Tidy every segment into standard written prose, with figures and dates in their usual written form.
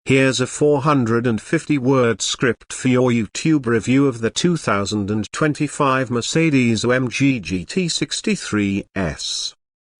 Here's a 450-word script for your YouTube review of the 2025 Mercedes-AMG GT63 S.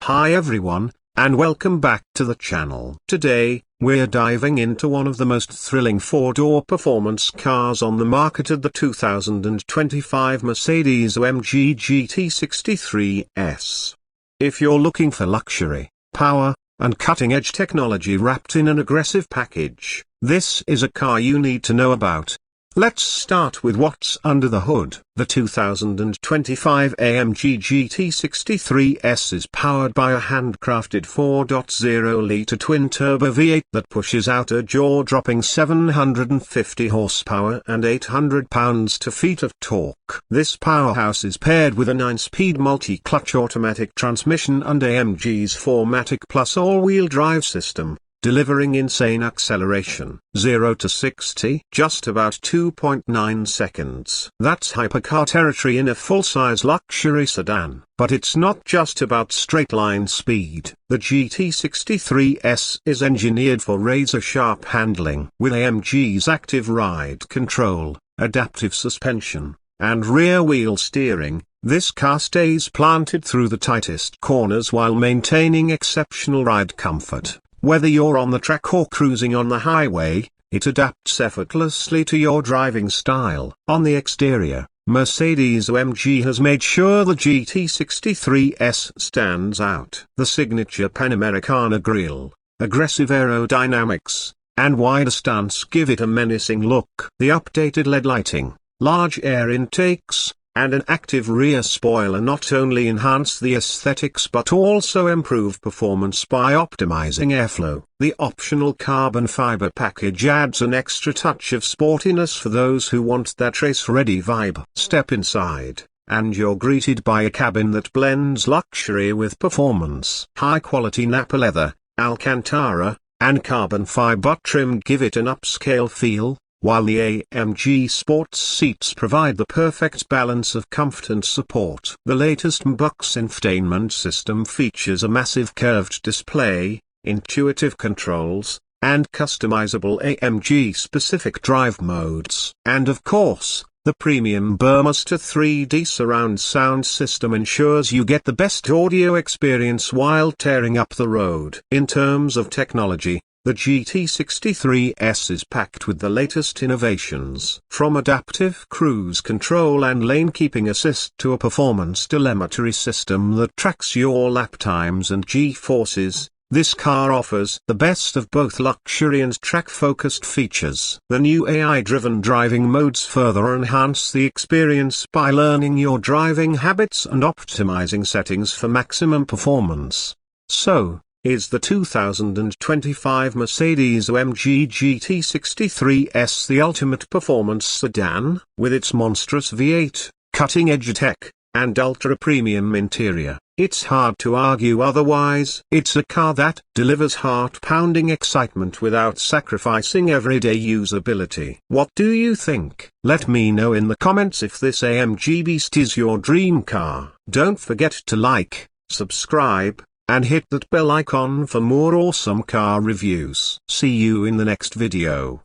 Hi everyone, and welcome back to the channel. Today, we're diving into one of the most thrilling four-door performance cars on the market at the 2025 Mercedes-AMG GT63 S. If you're looking for luxury, power, and cutting-edge technology wrapped in an aggressive package, this is a car you need to know about. Let's start with what's under the hood. The 2025 AMG GT63 S is powered by a handcrafted 4.0-litre twin-turbo V8 that pushes out a jaw-dropping 750 horsepower and 800 pounds-to-feet of torque. This powerhouse is paired with a 9-speed multi-clutch automatic transmission and AMG's 4MATIC Plus all-wheel drive system, delivering insane acceleration. 0 to 60 just about 2.9 seconds. That's hypercar territory in a full-size luxury sedan. But it's not just about straight-line speed. The GT63 S is engineered for razor-sharp handling. With AMG's active ride control, adaptive suspension, and rear-wheel steering, this car stays planted through the tightest corners while maintaining exceptional ride comfort. Whether you're on the track or cruising on the highway, it adapts effortlessly to your driving style. On the exterior, Mercedes-AMG has made sure the GT63 S stands out. The signature Panamericana grille, aggressive aerodynamics, and wider stance give it a menacing look. The updated LED lighting, large air intakes, and an active rear spoiler not only enhance the aesthetics but also improve performance by optimizing airflow. The optional carbon fiber package adds an extra touch of sportiness for those who want that race-ready vibe. Step inside, and you're greeted by a cabin that blends luxury with performance. High-quality Nappa leather, Alcantara, and carbon fiber trim give it an upscale feel, while the AMG sports seats provide the perfect balance of comfort and support. The latest MBUX infotainment system features a massive curved display, intuitive controls, and customizable AMG-specific drive modes. And of course, the premium Burmester 3D surround sound system ensures you get the best audio experience while tearing up the road. In terms of technology, the GT63 S is packed with the latest innovations. From adaptive cruise control and lane keeping assist to a performance telemetry system that tracks your lap times and G-forces, this car offers the best of both luxury and track-focused features. The new AI-driven driving modes further enhance the experience by learning your driving habits and optimizing settings for maximum performance. So, is the 2025 Mercedes-AMG GT63 S the ultimate performance sedan? With its monstrous V8, cutting-edge tech, and ultra-premium interior, it's hard to argue otherwise. It's a car that delivers heart-pounding excitement without sacrificing everyday usability. What do you think? Let me know in the comments if this AMG beast is your dream car. Don't forget to like, subscribe, and hit that bell icon for more awesome car reviews. See you in the next video.